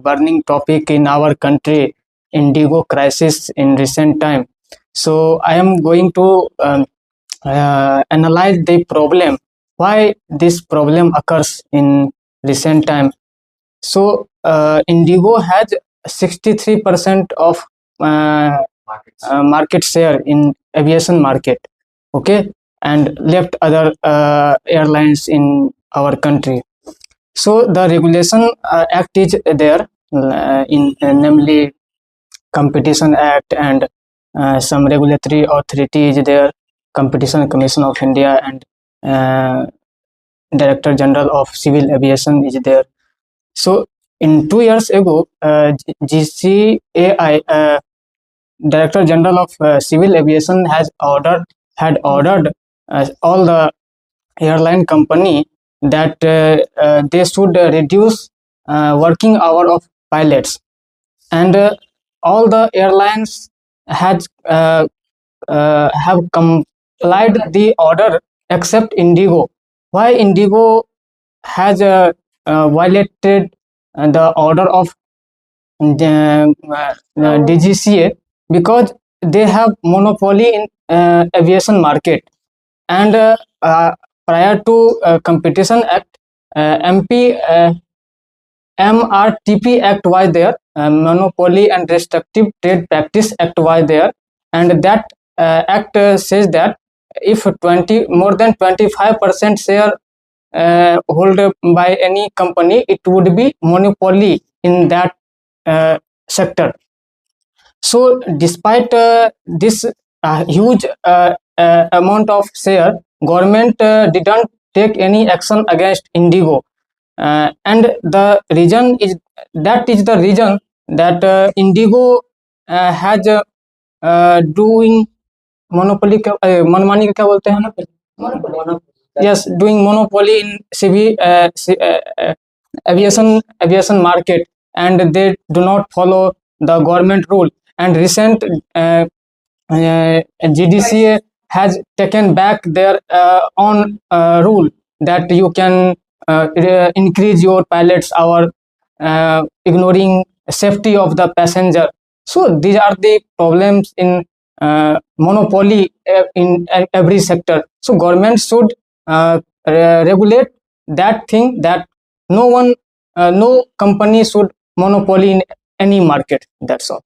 burning topic in our country, indigo crisis in recent time. So I am going to analyze the problem, why this problem occurs in recent time. So indigo has 63% of uh, market share in aviation market, okay, and left other airlines in our country. So the regulation act is there, in namely Competition Act, and some regulatory authority is there, Competition Commission of India, and uh, Director General of Civil Aviation is there. So in 2 years ago, GCAI, Director General of Civil Aviation, had ordered all the airline company that they should reduce working hour of pilots, and all the airlines has have complied the order except Indigo. Why Indigo has violated the order of DGCA? Because they have monopoly in aviation market, and prior to Competition Act, MP MRTP Act was there, Monopoly and Restrictive Trade Practice Act was there, and that act says that if 20 more than 25% share hold by any company, it would be monopoly in that sector. So despite this huge amount of share, government didn't take any action against Indigo, and the reason is the reason that Indigo has doing monopoly, मनमानी क्या बोलते हैं ना, yes, doing monopoly in civil aviation market, and they do not follow the government rule. And recent GDCA has taken back their own rule that you can increase your pilots hour, ignoring safety of the passenger. So these are the problems in monopoly in every sector. So government should regulate that thing, that no company should monopoly in any market. That's all.